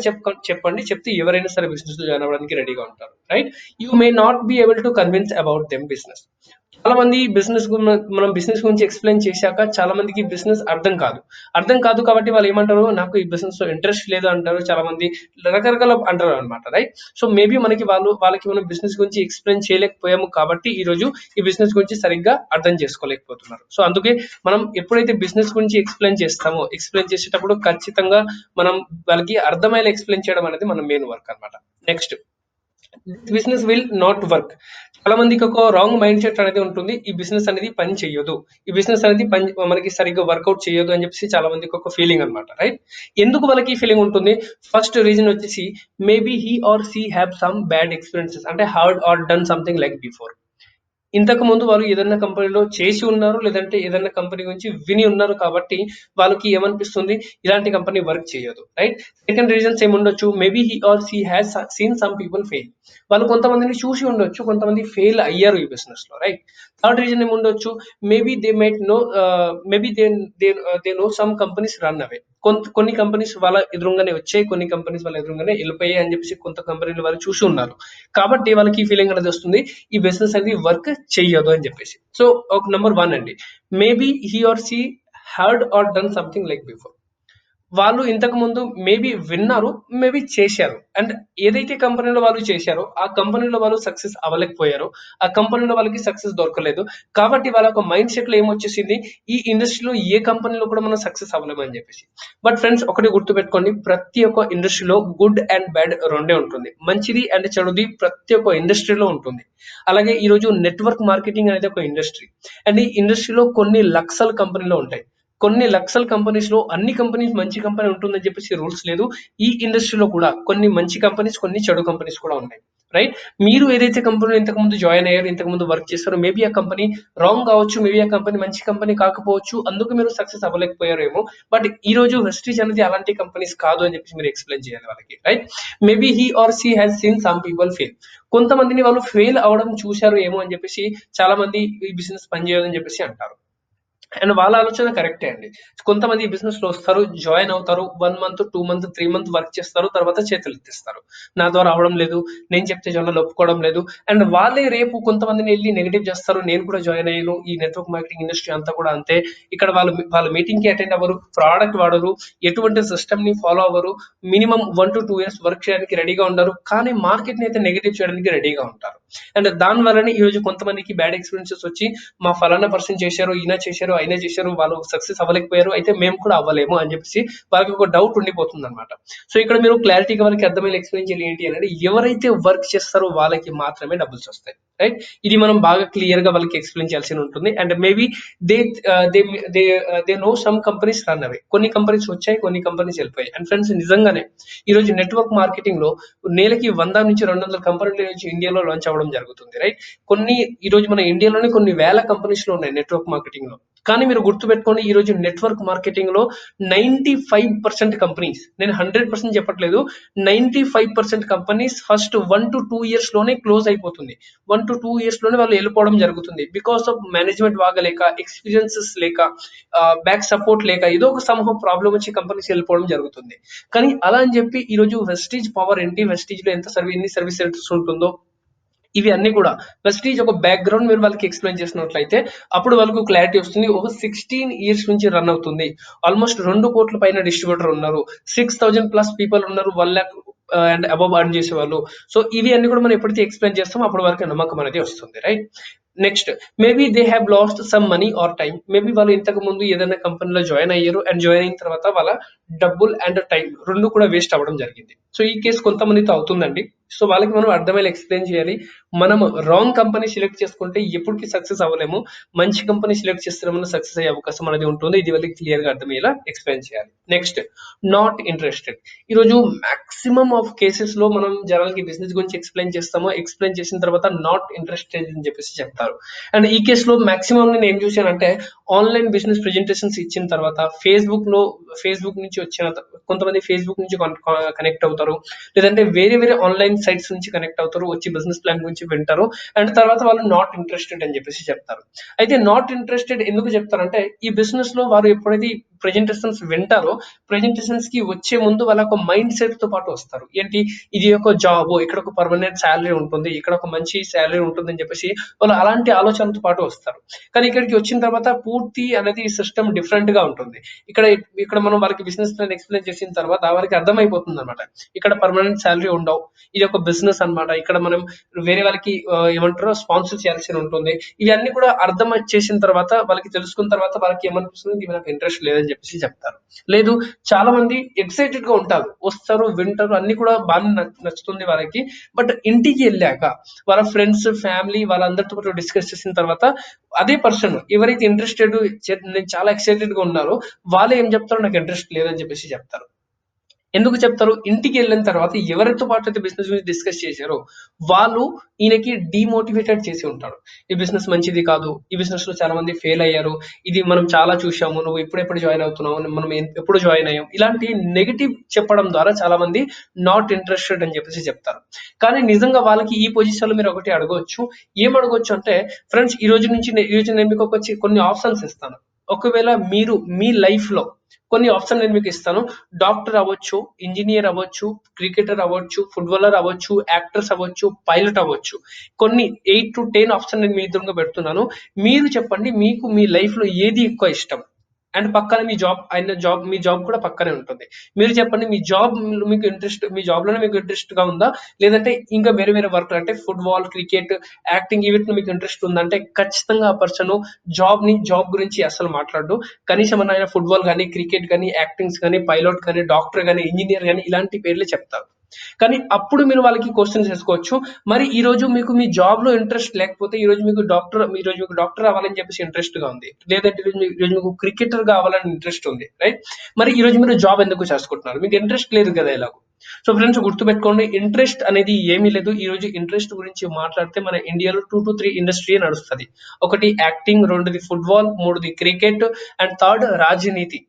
చెప్పండి. చెప్తే ఎవరైనా సరే బిజినెస్ లో జాయిన్ అవ్వడానికి రెడీగా ఉంటారు, right? You may not be able to convince about them business. చాలా మంది మనం బిజినెస్ గురించి ఎక్స్ప్లెయిన్ చేశాక చాలా మందికి బిజినెస్ అర్థం కాదు కాబట్టి వాళ్ళు ఏమంటారు, నాకు ఈ బిజినెస్ లో ఇంట్రెస్ట్ లేదు అంటారు. చాలా మంది రకరకాల అంటారు అనమాట, రైట్? సో మేబీ వాళ్ళకి మనం బిజినెస్ గురించి ఎక్స్ప్లెయిన్ చేయలేకపోయాము కాబట్టి ఈ రోజు ఈ బిజినెస్ గురించి సరిగ్గా అర్థం చేసుకోలేకపోతున్నారు. సో అందుకే మనం ఎప్పుడైతే బిజినెస్ గురించి ఎక్స్ప్లెయిన్ చేసేటప్పుడు ఖచ్చితంగా మనం వాళ్ళకి అర్థమయ్యేలా ఎక్స్ప్లెయిన్ చేయడం అనేది మన మెయిన్ వర్క్ అనమాట. Next, business will not work. చాలా మందికి ఒక రాంగ్ మైండ్ సెట్ అనేది ఉంటుంది, ఈ బిజినెస్ అనేది పని చేయదు, ఈ బిజినెస్ అనేది మనకి సరిగ్గా వర్కౌట్ చేయదు అని చెప్పేసి చాలా మందికి ఒక ఫీలింగ్ అనమాట, రైట్? ఎందుకు వాళ్ళకి ఈ ఫీలింగ్ ఉంటుంది? ఫస్ట్ రీజన్ వచ్చేసి, maybe he or she have some bad experiences, అంటే had or done something like before. ఇంతకు ముందు వాళ్ళు ఏదైనా కంపెనీలో చేసి ఉన్నారు, లేదంటే ఏదైనా కంపెనీ గురించి విని ఉన్నారు, కాబట్టి వాళ్ళకి ఏమనిపిస్తుంది, ఇలాంటి కంపెనీ వర్క్ చేయదు, రైట్? సెకండ్ రీజన్స్ ఏముండొచ్చు, maybe he or she has seen some people fail. వాళ్ళు కొంతమందిని చూసి ఉండొచ్చు, కొంతమంది ఫెయిల్ అయ్యారు ఈ బిజినెస్ లో, రైట్? థర్డ్ రీజన్ ఏముండొచ్చు, maybe they might know, maybe they know some companies run away. కొన్ని కంపెనీస్ వాళ్ళ ఎదురుగానే వచ్చాయి, కొన్ని కంపెనీస్ వాళ్ళ ఎదురుగానే వెళ్ళిపోయాయి అని చెప్పేసి కొంత కంపెనీలు వాళ్ళు చూసి ఉన్నారు. కాబట్టి వాళ్ళకి ఈ ఫీలింగ్ అనేది వస్తుంది, ఈ బిజినెస్ అనేది వర్క్ చెయ్యదు అని చెప్పేసి. సో ఒక నెంబర్ 1 అండి, maybe he or she heard or done something like before. వాళ్ళు ఇంతకు ముందు మేబీ విన్నారు, మేబీ చేశారు, అండ్ ఏదైతే కంపెనీలో వాళ్ళు చేశారో ఆ కంపెనీలో వాళ్ళు సక్సెస్ అవ్వలేకపోయారు, ఆ కంపెనీలో వాళ్ళకి సక్సెస్ దొరకలేదు. కాబట్టి వాళ్ళ ఒక మైండ్ సెట్ లో ఏమొచ్చేసింది, ఈ ఇండస్ట్రీలో ఏ కంపెనీలో కూడా మనం సక్సెస్ అవ్వలేము అని చెప్పేసి. బట్ ఫ్రెండ్స్, ఒకటి గుర్తుపెట్టుకోండి, ప్రతి ఒక్క ఇండస్ట్రీలో గుడ్ అండ్ బ్యాడ్ రెండే ఉంటుంది, మంచిది అండ్ చెడుది ప్రతి ఒక్క ఇండస్ట్రీలో ఉంటుంది. అలాగే ఈ రోజు నెట్వర్క్ మార్కెటింగ్ అనేది ఒక ఇండస్ట్రీ, అండ్ ఈ ఇండస్ట్రీలో కొన్ని లక్షల కంపెనీలు ఉంటాయి. కొన్ని లక్షల కంపెనీస్ లో అన్ని కంపెనీస్ మంచి కంపెనీ ఉంటుందని చెప్పేసి రూల్స్ లేదు. ఈ ఇండస్ట్రీలో కూడా కొన్ని మంచి కంపెనీస్, కొన్ని చెడు కంపెనీస్ కూడా ఉన్నాయి, రైట్? మీరు ఏదైతే కంపెనీలో ఇంతకు ముందు జాయిన్ అయ్యారు, ఇంతకు ముందు వర్క్ చేస్తారో, మేబీ ఆ కంపెనీ రాంగ్ కావచ్చు, మేబీ ఆ కంపెనీ మంచి కంపెనీ కాకపోవచ్చు, అందుకు మీరు సక్సెస్ అవ్వలేకపోయారేమో. బట్ ఈ రోజు వెస్టీజ్ అనేది అలాంటి కంపెనీస్ కాదు అని చెప్పేసి మీరు ఎక్స్ప్లెయిన్ చేయాలి వాళ్ళకి, right? Maybe he or she has seen some people fail. కొంతమందిని వాళ్ళు ఫెయిల్ అవడం చూశారు ఏమో అని చెప్పేసి చాలా మంది ఈ బిజినెస్ పనిచేయదని చెప్పేసి అంటారు. అండ్ వాళ్ళ ఆలోచన కరెక్టే అండి. కొంతమంది బిజినెస్ లో వస్తారు, జాయిన్ అవుతారు, 1 మంత్, 2 మంత్, 3 మంత్ వర్క్ చేస్తారు, తర్వాత చేతులు ఎత్తేస్తారు, నా ద్వారా అవడం లేదు, నేను చెప్తే జనాలు ఒప్పుకోవడం లేదు. అండ్ వాళ్ళే రేపు కొంతమందిని వెళ్ళి నెగిటివ్ చేస్తారు, నేను కూడా జాయిన్ అయ్యాను, ఈ నెట్వర్క్ మార్కెటింగ్ ఇండస్ట్రీ అంతా కూడా అంతే, ఇక్కడ వాళ్ళ మీటింగ్ కి అటెండ్ అవ్వరు, ప్రోడక్ట్ వాడరు, ఎటువంటి సిస్టమ్ ని ఫాలో అవ్వరు, మినిమం 1 to 2 years వర్క్ చేయడానికి రెడీగా ఉండరు, కానీ మార్కెట్ ని అయితే నెగిటివ్ చేయడానికి రెడీగా ఉంటారు. అండ్ దాని వల్లనే ఈ రోజు కొంతమందికి బ్యాడ్ ఎక్స్పీరియన్సెస్ వచ్చి, మా ఫలానా పర్సన్ చేశారు, ఈయన చేశారు, అయినా చేశారు, వాళ్ళు సక్సెస్ అవ్వలేకపోయారు, అయితే మేము కూడా అవ్వలేము అని చెప్పేసి వాళ్ళకి ఒక డౌట్ ఉండిపోతుంది అనమాట. సో ఇక్కడ మీరు క్లారిటీగా వాళ్ళకి అర్థమైన ఎక్స్ప్లెయిన్ చేయాలి ఏంటి అనేది, ఎవరైతే వర్క్ చేస్తారో వాళ్ళకి మాత్రమే డబ్బుల్స్ వస్తాయి, రైట్. ఇది మనం బాగా క్లియర్ గా వాళ్ళకి ఎక్స్ప్లెయిన్ చేయాల్సి ఉంటుంది. And maybe they they they know some companies run away, కొన్ని కంపెనీస్ వచ్చాయి, కొన్ని కంపెనీస్ వెళ్ళిపోయాయి. అండ్ ఫ్రెండ్స్ నిజంగానే ఈ రోజు నెట్వర్క్ మార్కెటింగ్ లో నెలకి 100 నుంచి 200 కంపెనీలు ఇండియాలో లాంచ్ అవ్వడం జరుగుతుంది, రైట్. కొన్ని ఈ రోజు మన ఇండియాలోనే కొన్ని వేల కంపెనీస్ లో ఉన్నాయి నెట్వర్క్ మార్కెటింగ్ లో. కానీ మీరు గుర్తుపెట్టుకోండి, ఈ రోజు నెట్వర్క్ మార్కెటింగ్ లో 95% కంపెనీస్, నేను 100% చెప్పట్లేదు, 95% కంపెనీస్ ఫస్ట్ 1 to 2 years లోనే క్లోజ్ అయిపోతుంది. 1 to 2 years లోనే వాళ్ళు వెళ్ళిపోవడం జరుగుతుంది. బికాస్ ఆఫ్ మేనేజ్మెంట్ బాగలేక, ఎక్స్పీరియన్సెస్ లేక, బ్యాక్ సపోర్ట్ లేక, ఏదో ఒక సమూహం ప్రాబ్లం వచ్చి కంపెనీస్ వెళ్ళిపోవడం జరుగుతుంది. కానీ అలా అని చెప్పి ఈ రోజు వెస్టీజ్ పవర్ ఏంటి, వెస్టీజ్ లో ఎన్ని సర్వీస్ సెంటర్స్ ఉంటుందో, ఇవి అన్ని కూడా వెస్టీజ్ ఒక బ్యాక్గ్రౌండ్ మీరు వాళ్ళకి ఎక్స్ప్లెయిన్ చేసినట్లయితే అప్పుడు వాళ్ళకు క్లారిటీ వస్తుంది. ఒక 16 years నుంచి రన్ అవుతుంది, ఆల్మోస్ట్ 2 కోట్ల పైన డిస్ట్రిబ్యూటర్ ఉన్నారు, 6,000+ పీపుల్ ఉన్నారు, 1 lakh అండ్ అబవ్ అర్న్ చేసే వాళ్ళు. సో ఇవి అన్ని కూడా మనం ఎప్పుడైతే ఎక్స్ప్లెయిన్ చేస్తామో అప్పుడు వరకు నమ్మకం అనేది వస్తుంది, right. Next, maybe they have lost some money are time. Maybe వాళ్ళు ఇంతకు ముందు ఏదైనా కంపెనీలో జాయిన్ అయ్యారు, అండ్ జాయిన్ అయిన తర్వాత వాళ్ళ డబ్బులు అండ్ టైం రెండు కూడా వేస్ట్ అవ్వడం జరిగింది. సో ఈ కేసు కొంతమందితో అవుతుందండి. సో వాళ్ళకి మనం అర్థమయ్యేలా ఎక్స్ప్లెయిన్ చేయాలి. మనం రాంగ్ కంపెనీ సెలెక్ట్ చేసుకుంటే ఎప్పటికీ సక్సెస్ అవ్వలేము, మంచి కంపెనీ సెలెక్ట్ చేస్తే సక్సెస్ అయ్యే అవకాశం అనేది ఉంటుంది. ఇది వాళ్ళకి క్లియర్ గా అర్థమయ్యేలా ఎక్స్ప్లెయిన్ చేయాలి. Next, not interested. ఈ రోజు మాక్సిమం ఆఫ్ కేసెస్ లో మనం జనాలకి బిజినెస్ గురించి ఎక్స్ప్లెయిన్ చేస్తామో, ఎక్స్ప్లెయిన్ చేసిన తర్వాత నాట్ ఇంట్రెస్టెడ్ అని చెప్పేసి చెప్తారు. అండ్ ఈ కేసులో మాక్సిమం నేను ఏం చూసానంటే, ఆన్లైన్ బిజినెస్ ప్రెజెంటేషన్స్ ఇచ్చిన తర్వాత ఫేస్బుక్ నుంచి వచ్చిన కొంతమంది ఫేస్బుక్ నుంచి కనెక్ట్ అవుతారు, లేదంటే వేరే వేరే ఆన్లైన్ సైట్స్ నుంచి కనెక్ట్ అవుతారు, వచ్చి బిజినెస్ ప్లాన్ గురించి వింటారు, అండ్ తర్వాత వాళ్ళు నాట్ ఇంట్రెస్టెడ్ అని చెప్పేసి చెప్తారు. అయితే నాట్ ఇంట్రెస్టెడ్ ఎందుకు చెప్తారంటే, ఈ బిజినెస్ లో వారు ఎప్పుడైతే ప్రెజెంటేషన్స్ వింటారో, ప్రెజెంటేషన్స్ కి వచ్చే ముందు వాళ్ళ ఒక మైండ్ సెట్ తో పాటు వస్తారు. ఏంటి, ఇది ఒక జాబ్, ఇక్కడ ఒక పర్మనెంట్ శాలరీ ఉంటుంది, ఇక్కడ ఒక మంచి శాలరీ ఉంటుంది అని చెప్పేసి వాళ్ళు అలాంటి ఆలోచనతో పాటు వస్తారు. కానీ ఇక్కడికి వచ్చిన తర్వాత పూర్తి అనేది సిస్టమ్ డిఫరెంట్ గా ఉంటుంది. ఇక్కడ ఇక్కడ మనం వాళ్ళకి బిజినెస్ ప్లాన్ ఎక్స్ప్లెయిన్ చేసిన తర్వాత వారికి అర్థమైపోతుంది అనమాట, ఇక్కడ పర్మనెంట్ శాలరీ ఉండవు, ఇది ఒక బిజినెస్ అన్నమాట, ఇక్కడ మనం వేరే వాళ్ళకి ఏమంటారో స్పాన్సర్ చేయాల్సి ఉంటుంది. ఇవన్నీ కూడా అర్థం చేసిన తర్వాత, వాళ్ళకి తెలుసుకున్న తర్వాత వాళ్ళకి ఏమనిపిస్తుంది, ఇది నాకు ఇంట్రెస్ట్ లేదని చెప్పేసి చెప్తారు. లేదు, చాలా మంది ఎక్సైటెడ్ గా ఉంటారు, వస్తారు, వింటారు, అన్ని కూడా బాగా నచ్చుతుంది వాళ్ళకి. బట్ ఇంటికి వెళ్ళాక వాళ్ళ ఫ్రెండ్స్, ఫ్యామిలీ వాళ్ళందరితో పాటు డిస్కస్ చేసిన తర్వాత అదే పర్సన్ ఎవరైతే ఇంట్రెస్టెడ్, నేను చాలా ఎక్సైటెడ్ గా ఉన్నారో, వాళ్ళే ఏం చెప్తారో నాకు ఇంట్రెస్ట్ లేదని చెప్పేసి చెప్తారు. ఎందుకు చెప్తారు, ఇంటికి వెళ్ళిన తర్వాత ఎవరితో పాటు అయితే బిజినెస్ గురించి డిస్కస్ చేశారో వాళ్ళు ఈయనకి డిమోటివేటెడ్ చేసి ఉంటారు. ఈ బిజినెస్ మంచిది కాదు, ఈ బిజినెస్ లో చాలా మంది ఫెయిల్ అయ్యారు, ఇది మనం చాలా చూసాము, నువ్వు ఎప్పుడెప్పుడు జాయిన్ అవుతున్నావు, మనం ఎప్పుడు జాయిన్ అయ్యాం, ఇలాంటి నెగిటివ్ చెప్పడం ద్వారా చాలా మంది నాట్ ఇంట్రెస్టెడ్ అని చెప్పేసి చెప్తారు. కానీ నిజంగా వాళ్ళకి ఈ పొజిషన్ లో మీరు ఒకటి అడగవచ్చు, ఏం అడగవచ్చు అంటే, ఫ్రెండ్స్ ఈ రోజు నేను మీకు కొన్ని ఆప్షన్స్ ఇస్తాను. ఒకవేళ మీరు మీ లైఫ్ లో కొన్ని ఆప్షన్ నేను మీకు ఇస్తాను, డాక్టర్ అవ్వచ్చు, ఇంజనీర్ అవ్వచ్చు, క్రికెటర్ అవ్వచ్చు, ఫుట్బాలర్ అవ్వచ్చు, యాక్టర్స్ అవ్వచ్చు, పైలట్ అవ్వచ్చు, కొన్ని 8 to 10 ఆప్షన్ నేను మీ ఎదురుగా పెడుతున్నాను. మీరు చెప్పండి, మీకు మీ లైఫ్ లో ఏది ఎక్కువ ఇష్టం, అండ్ పక్కన మీ జాబ్ కూడా పక్కనే ఉంటుంది. మీరు చెప్పండి, మీ జాబ్ మీకు ఇంట్రెస్ట్, మీ జాబ్ లోనే మీకు ఇంట్రెస్ట్ గా ఉందా, లేదంటే ఇంకా వేరే వేరే వర్క్ అంటే ఫుట్బాల్, క్రికెట్, యాక్టింగ్ వీటిలో మీకు ఇంట్రెస్ట్ ఉందంటే ఖచ్చితంగా ఆ పర్సన్ జాబ్ గురించి అసలు మాట్లాడు. కనీసం ఆయన ఫుట్బాల్ కానీ, క్రికెట్ కానీ, యాక్టింగ్స్ కానీ, పైలట్ కానీ, డాక్టర్ కానీ, ఇంజనీర్ కానీ ఇలాంటి పేర్లే చెప్తారు. కానీ అప్పుడు మీరు వాళ్ళకి క్వశ్చన్స్ చేసుకోవచ్చు, మరి ఈ రోజు మీకు మీ జాబ్ లో ఇంట్రెస్ట్ లేకపోతే, ఈ రోజు మీకు డాక్టర్ అవ్వాలని చెప్పేసి ఇంట్రెస్ట్ గా ఉంది, లేదంటే ఈ రోజు మీకు క్రికెటర్ కావాలని ఇంట్రెస్ట్ ఉంది, రైట్. మరి ఈ రోజు మీరు జాబ్ ఎందుకు చేసుకుంటున్నారు, మీకు ఇంట్రెస్ట్ లేదు కదా ఎలాగో. సో ఫ్రెండ్స్ గుర్తుపెట్టుకోండి, ఇంట్రెస్ట్ అనేది ఏమీ లేదు. ఈ రోజు ఇంట్రెస్ట్ గురించి మాట్లాడితే మన ఇండియాలో 2 to 3 ఇండస్ట్రీ నడుస్తుంది. ఒకటి యాక్టింగ్, రెండోది ఫుట్బాల్, మూడోది క్రికెట్, అండ్ థర్డ్ రాజనీతి,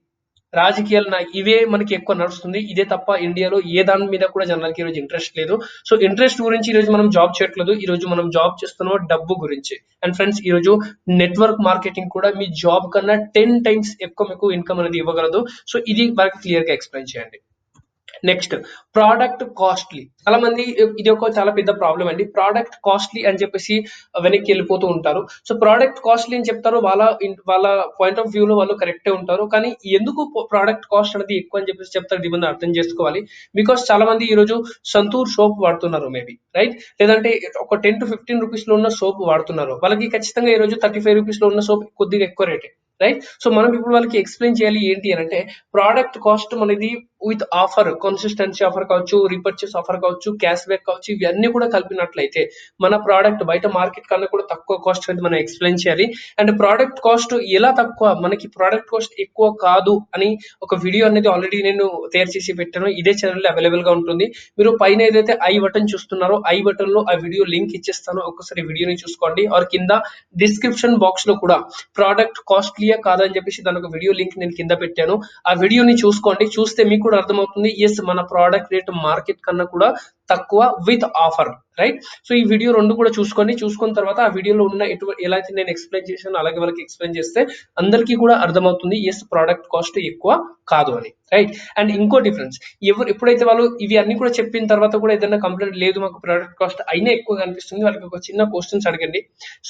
రాజకీయాలు. ఇవే మనకి ఎక్కువ నడుస్తుంది. ఇదే తప్ప ఇండియాలో ఏ దాని మీద కూడా జనాలకి ఈ రోజు ఇంట్రెస్ట్ లేదు. సో ఇంట్రెస్ట్ గురించి ఈ రోజు మనం జాబ్ చేయట్లేదు, ఈ రోజు మనం జాబ్ చేస్తున్నాం డబ్బు గురించి. అండ్ ఫ్రెండ్స్ ఈ రోజు నెట్వర్క్ మార్కెటింగ్ కూడా మీ జాబ్ కన్నా 10 times ఎక్కువ మీకు ఇన్కమ్ అనేది ఇవ్వగలదు. సో ఇది మనకి క్లియర్ గా ఎక్స్ప్లెయిన్ చేయండి. Next, product costly. చాలా మంది ఇది ఒక చాలా పెద్ద ప్రాబ్లం అండి, ప్రోడక్ట్ కాస్ట్లీ అని చెప్పేసి వెనక్కి వెళ్ళిపోతూ ఉంటారు. సో ప్రోడక్ట్ కాస్ట్లీ అని చెప్తారు, వాళ్ళ పాయింట్ ఆఫ్ వ్యూ లో వాళ్ళు కరెక్టే ఉంటారు. కానీ ఎందుకు ప్రోడక్ట్ కాస్ట్ అనేది ఎక్కువ అని చెప్పేసి చెప్తారు, ఇది మనం అర్థం చేసుకోవాలి. బికాస్ చాలా మంది ఈ రోజు సంతూర్ సోప్ వాడుతున్నారు మేబీ, రైట్, లేదంటే ఒక 10 to 15 రూపీస్ లో ఉన్న సోప్ వాడుతున్నారు, వాళ్ళకి ఖచ్చితంగా ఈ రోజు 35 రూపీస్ లో ఉన్న సోప్ కొద్దిగా ఎక్కువ రేటే. రైట్. సో మనం ఇప్పుడు వాళ్ళకి ఎక్స్ప్లెయిన్ చేయాలి ఏంటి అని అంటే, ప్రోడక్ట్ కాస్ట్ మనది విత్ ఆఫర్, కన్సిస్టెన్సీ ఆఫర్ కావచ్చు, రీపర్చేస్ ఆఫర్ కావచ్చు, క్యాష్ బ్యాక్ కావచ్చు, ఇవన్నీ కూడా కలిపినట్లయితే మన ప్రోడక్ట్ బయట మార్కెట్ కన్నా కూడా తక్కువ కాస్ట్ అనేది మనం ఎక్స్ప్లెయిన్ చేయాలి. అండ్ ప్రోడక్ట్ కాస్ట్ ఎలా తక్కువ, మనకి ప్రోడక్ట్ కాస్ట్ ఎక్కువ కాదు అని ఒక వీడియో అనేది ఆల్రెడీ నేను తయారు చేసి పెట్టాను. ఇదే ఛానల్ అవైలబుల్ గా ఉంటుంది. మీరు పైన ఏదైతే ఐ బటన్ చూస్తున్నారో ఐ బటన్ లో ఆ వీడియో లింక్ ఇచ్చేస్తాను, ఒకసారి వీడియోని చూసుకోండి. ఆర్ కింద డిస్క్రిప్షన్ బాక్స్ లో కూడా ప్రోడక్ట్ కాస్ట్లీయా కాదా అని చెప్పేసి దాని ఒక వీడియో లింక్ నేను కింద పెట్టాను. ఆ వీడియోని చూసుకోండి. చూస్తే మీకు కూడా అర్థమవుతుంది, ఎస్ మన ప్రోడక్ట్ రేట్ మార్కెట్ కన్నా కూడా తక్కువ విత్ ఆఫర్, రైట్. సో ఈ వీడియో రెండు కూడా చూసుకోండి. చూసుకున్న తర్వాత ఆ వీడియోలో ఉన్న ఎలా అయితే నేను ఎక్స్ప్లెయిన్ చేశాను అలాగే వాళ్ళకి ఎక్స్ప్లెయిన్ చేస్తే అందరికీ కూడా అర్థమవుతుంది, ఎస్ ప్రోడక్ట్ కాస్ట్ ఎక్కువ కాదు అని, రైట్. అండ్ ఇంకో డిఫరెన్స్, ఎప్పుడైతే వాళ్ళు ఇవి అన్ని కూడా చెప్పిన తర్వాత కూడా ఏదైనా కంప్లైంట్ లేదు మాకు ప్రోడక్ట్ కాస్ట్ అయినా ఎక్కువగా అనిపిస్తుంది, వాళ్ళకి ఒక చిన్న క్వశ్చన్స్ అడగండి.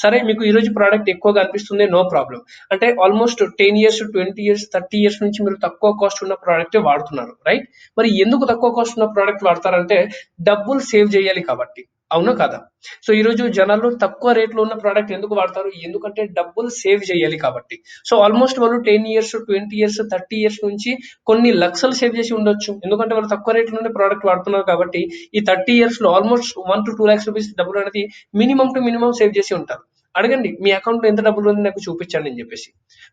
సరే మీకు ఈ రోజు ప్రోడక్ట్ ఎక్కువగా అనిపిస్తుంది, నో ప్రాబ్లం. అంటే ఆల్మోస్ట్ 10 ఇయర్స్, 20 ఇయర్స్, 30 ఇయర్స్ నుంచి మీరు తక్కువ కాస్ట్ ఉన్న ప్రోడక్ట్ వాడుతున్నారు, రైట్. మరి ఎందుకు తక్కువ కాస్ట్ ఉన్న ప్రోడక్ట్ వాడతారంటే డబ్బులు సేవ్ చేయాలి కాబట్టి, అవునా కదా. సో ఈ రోజు జనాలు తక్కువ రేట్లో ఉన్న ప్రోడక్ట్ ఎందుకు వాడతారు, ఎందుకంటే డబ్బులు సేవ్ చేయాలి కాబట్టి. సో ఆల్మోస్ట్ వాళ్ళు 10 ఇయర్స్, 20 ఇయర్స్, 30 ఇయర్స్ నుంచి కొన్ని లక్షలు సేవ్ చేసి ఉండొచ్చు, ఎందుకంటే వాళ్ళు తక్కువ రేట్లోనే ప్రోడక్ట్ వాడుతున్నారు కాబట్టి. ఈ 30 ఇయర్స్ లో ఆల్మోస్ట్ 1 to 2 lakhs రూపీస్ డబ్బులు అనేది మినిమం టు మినిమం సేవ్ చేసి ఉంటారు. అడగండి మీ అకౌంట్ లో ఎంత డబ్బులు ఉంది నాకు చూపించండి అని చెప్పేసి.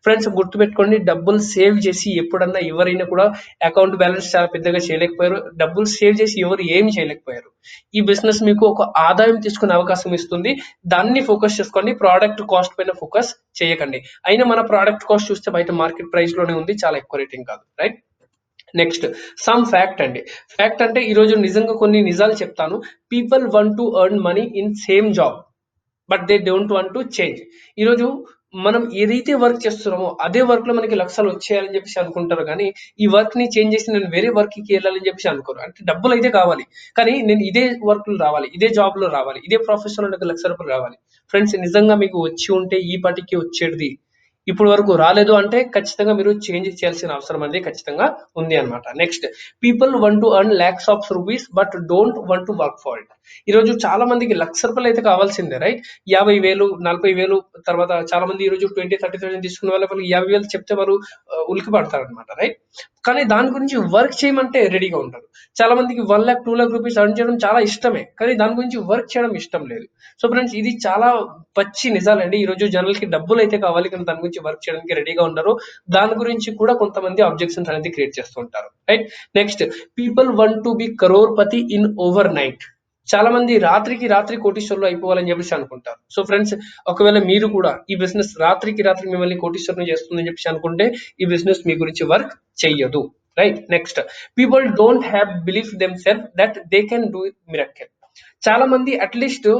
ఫ్రెండ్స్ గుర్తుపెట్టుకోండి, డబ్బులు సేవ్ చేసి ఎప్పుడన్నా ఎవరైనా కూడా అకౌంట్ బ్యాలెన్స్ చాలా పెద్దగా చేయలేకపోయారు, డబ్బులు సేవ్ చేసి ఎవరు ఏమి చేయలేకపోయారు. ఈ బిజినెస్ మీకు ఒక ఆదాయం తీసుకునే అవకాశం ఇస్తుంది, దాన్ని ఫోకస్ చేసుకోండి. ప్రోడక్ట్ కాస్ట్ పైన ఫోకస్ చేయకండి. అయినా మన ప్రోడక్ట్ కాస్ట్ చూస్తే బయట మార్కెట్ ప్రైస్ లోనే ఉంది, చాలా ఎక్కువ రేటింగ్ కాదు, రైట్. నెక్స్ట్ సమ్ ఫ్యాక్ట్ అండి. ఫ్యాక్ట్ అంటే ఈ రోజు నిజంగా కొన్ని నిజాలు చెప్తాను. People want to earn money in same job but they don't want to change. ఈరోజు మనం ఏదైతే వర్క్ చేస్తున్నామో అదే వర్క్ లో మనకి లక్షలు వచ్చేయాలని చెప్పేసి అనుకుంటారు, కానీ ఈ వర్క్ ని చేంజ్ చేసి నేను వేరే వర్క్ కి వెళ్ళాలని చెప్పేసి అనుకోరు. అంటే డబ్బులు అయితే కావాలి, కానీ నేను ఇదే వర్క్ లో రావాలి, ఇదే జాబ్ లో రావాలి, ఇదే ప్రొఫెషన్ లో నాకు ₹1,00,000 రావాలి. ఫ్రెండ్స్ నిజంగా మీకు వచ్చి ఉంటే ఈ పాటికి వచ్చేది, ఇప్పుడు వరకు రాలేదు అంటే ఖచ్చితంగా మీరు చేంజ్ చేయాల్సిన అవసరం అనేది ఖచ్చితంగా ఉంది అనమాట. Next, people want to earn lakhs of rupees but don't want to work for it. ఈ రోజు చాలా మందికి ₹1,00,000 అయితే కావాల్సిందే, రైట్. 50,000, 40,000, తర్వాత చాలా మంది ఈ రోజు 20-30,000 తీసుకునే వాళ్ళకి 50,000 చెప్తే వారు ఉలికి పడతారు అనమాట, రైట్. కానీ దాని గురించి వర్క్ చేయమంటే రెడీగా ఉంటారు. చాలా మందికి 1 lakh 2 lakh రూపీస్ ఎర్న్ చేయడం చాలా ఇష్టమే, కానీ దాని గురించి వర్క్ చేయడం ఇష్టం లేదు. సో ఫ్రెండ్స్ ఇది చాలా పచ్చి నిజాలండి. ఈ రోజు జనాలకి డబ్బులు అయితే కావాలి, కానీ దాని గురించి వర్క్ చేయడానికి రెడీగా ఉండరు. దాని గురించి కూడా కొంతమంది అబ్జెక్షన్స్ అనేది క్రియేట్ చేస్తూ ఉంటారు, right. Next, people want to be crorepati in over night. చాలా మంది రాత్రికి రాత్రి కోటీశ్వరులు అయిపోవాలని చెప్పేసి అనుకుంటారు. సో ఫ్రెండ్స్, ఒకవేళ మీరు కూడా ఈ బిజినెస్ రాత్రికి రాత్రి మిమ్మల్ని కోటీశ్వరుని చేస్తుందని చెప్పేసి అనుకుంటే ఈ బిజినెస్ మీ గురించి వర్క్ చెయ్యదు, right. Next, people don't have belief them self that they can do miracle. చాలా మంది అట్లీస్ట్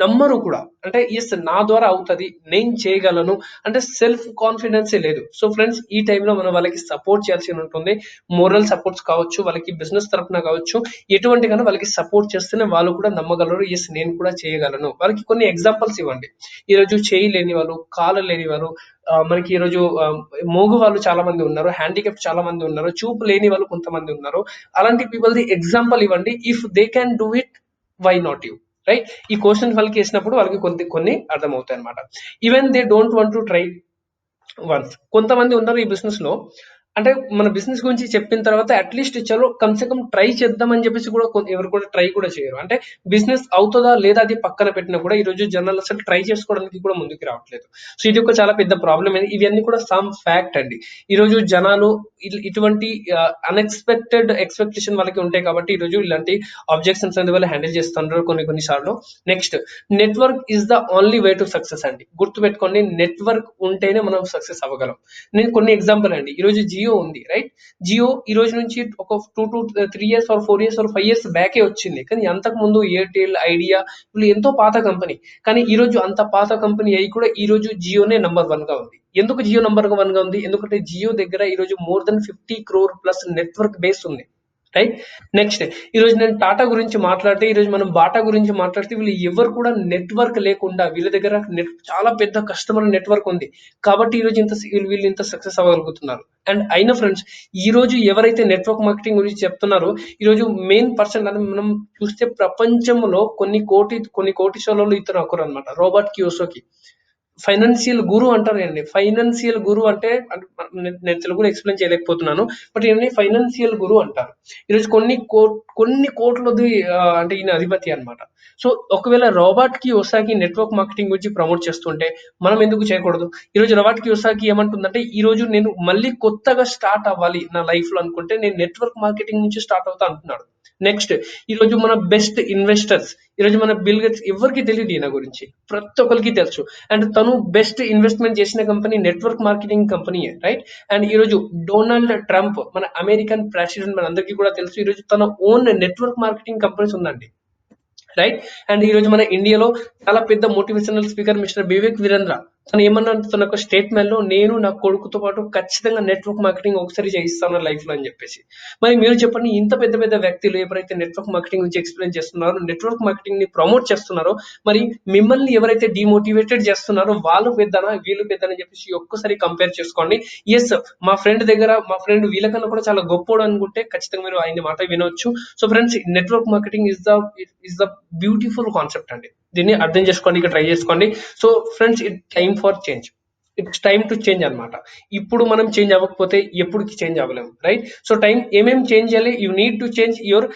నమ్మరు కూడా, అంటే ఎస్ నా ద్వారా అవుతుంది, నేను చేయగలను అంటే సెల్ఫ్ కాన్ఫిడెన్స్ లేదు. సో ఫ్రెండ్స్ ఈ టైంలో మనం వాళ్ళకి సపోర్ట్ చేయాల్సి ఉంటుంది. మోరల్ సపోర్ట్స్ కావచ్చు, వాళ్ళకి బిజినెస్ తరఫున కావచ్చు, ఎటువంటి గానో వాళ్ళకి సపోర్ట్ చేస్తేనే వాళ్ళు కూడా నమ్మగలరు, ఎస్ నేను కూడా చేయగలను. వాళ్ళకి కొన్ని ఎగ్జాంపుల్స్ ఇవ్వండి. ఈ రోజు చేయి లేని వాళ్ళు, కాలు లేని వాళ్ళు, మనకి ఈ రోజు మోగు వాళ్ళు చాలా మంది ఉన్నారు, హ్యాండిక్యాప్ చాలా మంది ఉన్నారు, చూపు లేని వాళ్ళు కొంతమంది ఉన్నారు. అలాంటి పీపుల్ ది ఎగ్జాంపుల్ ఇవ్వండి. If they can do it, why not you, right. ఈ క్వశ్చన్ వాళ్ళకి వేసినప్పుడు వాళ్ళకి కొన్ని అర్థమవుతాయి అనమాట. Even they don't want to try once. కొంతమంది ఉన్నారు ఈ బిజినెస్ లో, అంటే మన బిజినెస్ గురించి చెప్పిన తర్వాత అట్లీస్ట్ చలో కమ్సే కమ్ ట్రై చేద్దామని చెప్పేసి కూడా ఎవరు కూడా ట్రై కూడా చేయరు. అంటే బిజినెస్ అవుతుందా లేదా అది పక్కన పెట్టినా కూడా ఈ రోజు జనాలు అసలు ట్రై చేసుకోవడానికి కూడా ముందుకు రావట్లేదు. సో ఇది ఒక చాలా పెద్ద ప్రాబ్లం. ఇవన్నీ కూడా సమ్ ఫ్యాక్ట్ అండి. ఈ రోజు జనాలు ఇటువంటి అన్ఎక్స్పెక్టెడ్ ఎక్స్పెక్టేషన్ వాళ్ళకి ఉంటాయి కాబట్టి ఈ రోజు ఇలాంటి ఆబ్జెక్షన్స్ అనేది వాళ్ళు హ్యాండిల్ చేస్తుంటారు కొన్ని సార్లు. Next, network is the only way to success అండి. గుర్తుపెట్టుకోండి, నెట్వర్క్ ఉంటేనే మనం సక్సెస్ అవ్వగలం. నేను కొన్ని ఎగ్జాంపుల్ అండి. ఈ రోజు జియో ఉంది, రైట్. జియో ఈ రోజు నుంచి ఒక 2 to 3 years or 4 years or 5 years బ్యాకే వచ్చింది, కానీ అంతకు ముందు ఎయిర్టెల్, ఐడియా వీళ్ళు ఎంతో పాత కంపెనీ, కానీ ఈ రోజు అంత పాత కంపెనీ అయి కూడా ఈ రోజు జియోనే నంబర్ 1 గా ఉంది. ఎందుకు జియో నంబర్ 1 గా ఉంది? ఎందుకంటే జియో దగ్గర ఈ రోజు more than 50 crore plus network base ఉంది, రైట్. నెక్స్ట్, ఈ రోజు నేను టాటా గురించి మాట్లాడితే, ఈ రోజు మనం బాటా గురించి మాట్లాడితే, వీళ్ళు ఎవరు కూడా నెట్వర్క్ లేకుండా వీళ్ళ దగ్గర చాలా పెద్ద కస్టమర్ నెట్వర్క్ ఉంది కాబట్టి ఈ రోజు వీళ్ళు ఇంత సక్సెస్ అవ్వగలుగుతున్నారు. అండ్ అయిన ఫ్రెండ్స్, ఈ రోజు ఎవరైతే నెట్వర్క్ మార్కెటింగ్ గురించి చెప్తున్నారో ఈ రోజు మెయిన్ పర్సన్ అని మనం చూస్తే ప్రపంచంలో కొన్ని కోటీశ్వరులు ఇతను ఒకరు అనమాట, రోబర్ట్ కియోసోకి. ఫైనాన్షియల్ గురు అంటారండి. ఫైనాన్షియల్ గురు అంటే నేను తెలుగులో ఎక్స్ప్లెయిన్ చేయలేకపోతున్నాను. బట్ ఈయనని ఫైనాన్షియల్ గురు అంటారు. ఈరోజు కొన్ని కోట్లది అంటే ఈయన అధిపతి అన్నమాట. సో ఒకవేళ రాబర్ట్ కియోసాకి నెట్వర్క్ మార్కెటింగ్ గురించి ప్రమోట్ చేస్తుంటే మనం ఎందుకు చేయకూడదు? ఈరోజు రాబర్ట్ కియోసాకి ఏమంటుందంటే, ఈ రోజు నేను మళ్ళీ కొత్తగా స్టార్ట్ అవ్వాలి నా లైఫ్ లో అనుకుంటే నేను నెట్వర్క్ మార్కెటింగ్ నుంచి స్టార్ట్ అవుతా అంటున్నాడు. నెక్స్ట్, ఈ రోజు మన బెస్ట్ ఇన్వెస్టర్స్, ఈ రోజు మన బిల్ గేట్స్ ఎవరికి తెలియదు ఈయన గురించి, ప్రతి ఒక్కరికి తెలుసు. అండ్ తను బెస్ట్ ఇన్వెస్ట్మెంట్ చేసిన కంపెనీ నెట్వర్క్ మార్కెటింగ్ కంపెనీయే, రైట్? అండ్ ఈ రోజు డొనాల్డ్ ట్రంప్, మన అమెరికన్ ప్రెసిడెంట్, మన అందరికీ కూడా తెలుసు, ఈ రోజు తన ఓన్ నెట్వర్క్ మార్కెటింగ్ కంపెనీస్ ఉందండి, రైట్? అండ్ ఈ రోజు మన ఇండియాలో చాలా పెద్ద మోటివేషనల్ స్పీకర్ మిస్టర్ బివేక్ వీరేంద్ర, తను ఏమన్నా తన యొక్క స్టేట్మెంట్ లో, నేను నా కొడుకుతో పాటు ఖచ్చితంగా నెట్వర్క్ మార్కెటింగ్ ఒకసారి చేయిస్తాను లైఫ్ లో అని చెప్పేసి. మరి మీరు చెప్పండి, ఇంత పెద్ద పెద్ద వ్యక్తులు ఎవరైతే నెట్వర్క్ మార్కెటింగ్ గురించి ఎక్స్ప్లెయిన్ చేస్తున్నారో, నెట్వర్క్ మార్కెటింగ్ ని ప్రమోట్ చేస్తున్నారో, మరి మిమ్మల్ని ఎవరైతే డిమోటివేటెడ్ చేస్తున్నారో వాళ్ళు పెద్దనా వీళ్ళు పెద్దనా అని చెప్పేసి ఒక్కసారి కంపేర్ చేసుకోండి. ఎస్, మా ఫ్రెండ్ వీళ్ళకన్నా కూడా చాలా గొప్పోడు అనుకుంటే ఖచ్చితంగా మీరు ఆయన మాట వినొచ్చు. So friends, network marketing is the beautiful concept అండి. దీన్ని అర్థం చేసుకోండి, ట్రై చేసుకోండి. So friends, it's time to change అన్నమాట. ఇప్పుడు మనం చేంజ్ అవ్వకపోతే ఎప్పటికి చేంజ్ అవ్వలేము, రైట్? సో ఏమేమి చేంజ్ చేయాలి? You need to change your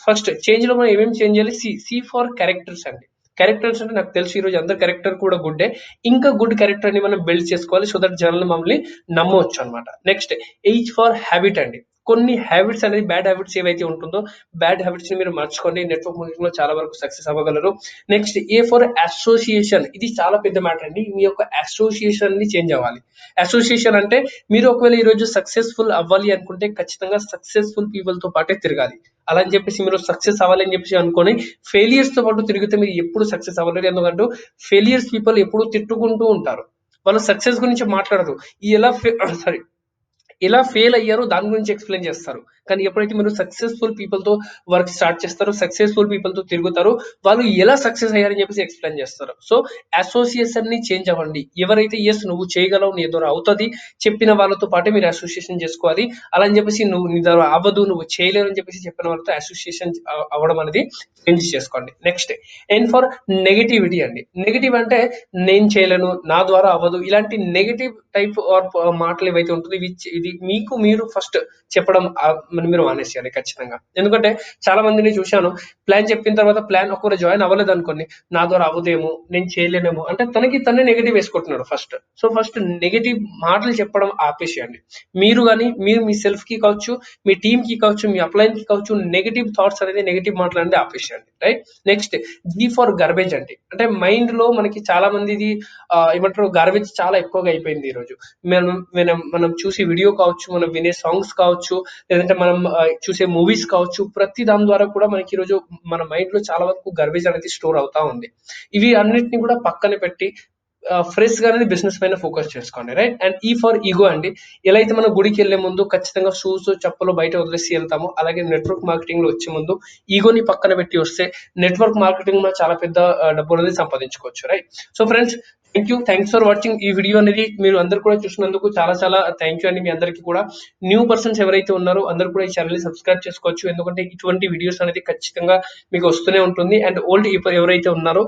first. Change లో మనం ఏమేమి చేంజ్ చేయాలి? సి ఫర్ క్యారెక్టర్స్ అండి. క్యారెక్టర్స్ అంటే నాకు తెలిసి ఈ రోజు అందరు క్యారెక్టర్ కూడా గుడ్డే. ఇంకా గుడ్ క్యారెక్టర్ ని మనం బిల్డ్ చేసుకోవాలి, సో దట్ జనాలు మమ్మల్ని నమ్మవచ్చు అనమాట. నెక్స్ట్, ఎయిచ్ ఫర్ హ్యాబిట్ అండి. కొన్ని హ్యాబిట్స్ అనేది, బ్యాడ్ హ్యాబిట్స్ ఏవైతే ఉంటుందో, బ్యాడ్ హ్యాబిట్స్ ని మీరు మార్చుకోండి, నెట్వర్క్ మార్కెటింగ్ లో చాలా వరకు సక్సెస్ అవ్వగలరు. Next, A for association. ఇది చాలా పెద్ద మ్యాటర్ అండి. మీ యొక్క అసోసియేషన్ ని చేంజ్ అవ్వాలి. అసోసియేషన్ అంటే, మీరు ఒకవేళ ఈ రోజు సక్సెస్ఫుల్ అవ్వాలి అనుకుంటే ఖచ్చితంగా సక్సెస్ఫుల్ పీపుల్ తో పాటే తిరగాలి. అలా అని చెప్పేసి మీరు సక్సెస్ అవ్వాలి అని చెప్పేసి అనుకొని ఫెయిలియర్స్ తో పాటు తిరిగితే మీరు ఎప్పుడు సక్సెస్ అవ్వలేరు. ఎందుకంటే ఫెయిలియర్స్ పీపుల్ ఎప్పుడు తిట్టుకుంటూ ఉంటారు, వాళ్ళు సక్సెస్ గురించి మాట్లాడరు. ఎలా సారీ ఎలా ఫెయిల్ అయ్యారో దాని గురించి ఎక్స్ప్లెయిన్ చేస్తారు. కానీ ఎప్పుడైతే మీరు సక్సెస్ఫుల్ పీపుల్ తో వర్క్ స్టార్ట్ చేస్తారో, సక్సెస్ఫుల్ పీపుల్ తో తిరుగుతారో, వాళ్ళు ఎలా సక్సెస్ అయ్యారని చెప్పేసి ఎక్స్ప్లెయిన్ చేస్తారు. సో అసోసియేషన్ ని చేంజ్ అవ్వండి. ఎవరైతే ఎస్ నువ్వు చేయగలవు, నీ ద్వారా అవుతుంది చెప్పిన వాళ్ళతో పాటే మీరు అసోసియేషన్ చేసుకోవాలి. అలా అని చెప్పేసి నువ్వు నీ ద్వారా అవ్వదు, నువ్వు చేయలేవు అని చెప్పేసి చెప్పిన వాళ్ళతో అసోసియేషన్ అవ్వడం అనేది చేంజ్ చేసుకోండి. నెక్స్ట్, ఎన్ ఫర్ నెగిటివిటీ అండి. నెగిటివ్ అంటే నేను చేయలేను, నా ద్వారా అవ్వదు, ఇలాంటి నెగిటివ్ టైప్ ఆర్ మాటలు ఏవైతే ఉంటుంది, ఇది మీకు మీరు ఫస్ట్ చెప్పడం మీరు మానేసేయాలి ఖచ్చితంగా. ఎందుకంటే చాలా మందిని చూశాను, ప్లాన్ చెప్పిన తర్వాత ప్లాన్ ఒకరు జాయిన్ అవ్వలేదు అనుకోండి, నా ద్వారా అవ్వదేమో, నేను చేయలేనేమో అంటే తనకి తనే నెగిటివ్ వేసుకుంటున్నాడు ఫస్ట్. సో ఫస్ట్ నెగిటివ్ మాటలు చెప్పడం ఆపేసేయండి. మీరు కానీ మీరు మీ సెల్ఫ్ కి కావచ్చు, మీ టీమ్ కి కావచ్చు, మీ అప్లైన్ కి కావచ్చు, నెగిటివ్ థాట్స్ అనేది, నెగిటివ్ మాటలు అనేది ఆపేసేయండి, రైట్? నెక్స్ట్, జీ ఫర్ గర్బేజ్ అండి. అంటే మైండ్ లో మనకి చాలా మందిది ఏమంటారు, గార్బేజ్ చాలా ఎక్కువగా అయిపోయింది ఈ రోజు. మనం చూసే వీడియో కావచ్చు, మనం వినే సాంగ్స్ కావచ్చు, లేదంటే మనం చూసే మూవీస్ కావచ్చు, ప్రతి దాని ద్వారా కూడా మనకి ఈరోజు మన మైండ్ లో చాలా వరకు గర్బేజ్ అనేది స్టోర్ అవుతా ఉంది. ఇవి అన్నిటిని కూడా పక్కన పెట్టి ఫ్రెష్ గా అనేది బిజినెస్ పైన ఫోకస్ చేసుకోండి, రైట్? అండ్ ఈ ఫర్ ఈగో అండి. ఎలా అయితే మనం గుడికి వెళ్లే ముందు ఖచ్చితంగా షూస్ చెప్పులు బయట వదిలేసి వెళ్తాము, అలాగే నెట్వర్క్ మార్కెటింగ్ లో వచ్చే ముందు ఈగోని పక్కన పెట్టి వస్తే నెట్వర్క్ మార్కెటింగ్ లో చాలా పెద్ద డబ్బు అనేది సంపాదించుకోవచ్చు, right? So friends, thanks for watching. ఈ వీడియో అనేది మీరు అందరు కూడా చూసినందుకు చాలా చాలా థ్యాంక్ యూ అండి. మీ అందరికీ కూడా న్యూ పర్సన్స్ ఎవరైతే ఉన్నారో అందరూ కూడా ఈ ఛానల్ ని సబ్స్క్రైబ్ చేసుకోవచ్చు, ఎందుకంటే ఇటువంటి వీడియోస్ అనేది ఖచ్చితంగా మీకు వస్తూనే ఉంటుంది. అండ్ ఓల్డ్ ఎవరైతే ఉన్నారో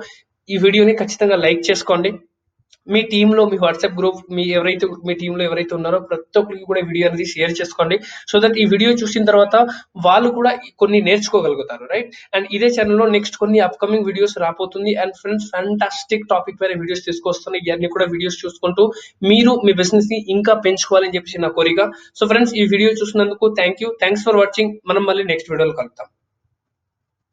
ఈ వీడియోని ఖచ్చితంగా లైక్ చేసుకోండి. మీ టీంలో, మీ వాట్సాప్ గ్రూప్, మీ టీంలో ఎవరైతే ఉన్నారో ప్రతి ఒక్కరికి కూడా వీడియో అనేది షేర్ చేసుకోండి, సో దట్ ఈ వీడియో చూసిన తర్వాత వాళ్ళు కూడా కొన్ని నేర్చుకోగలుగుతారు, రైట్? అండ్ ఇదే ఛానల్లో నెక్స్ట్ కొన్ని అప్కమింగ్ వీడియోస్ రాబోతుంది. అండ్ ఫ్రెండ్స్, ఫ్యాంటాస్టిక్ టాపిక్ పైన వీడియోస్ తీసుకొస్తున్నాయి. ఇవన్నీ కూడా వీడియోస్ చూసుకుంటూ మీరు మీ బిజినెస్ ని ఇంకా పెంచుకోవాలని చెప్పేసి నా కోరిక. సో ఫ్రెండ్స్, ఈ వీడియో చూసినందుకు థ్యాంక్స్ ఫర్ వాచింగ్. మనం మళ్ళీ నెక్స్ట్ వీడియోలో కలుద్దాం.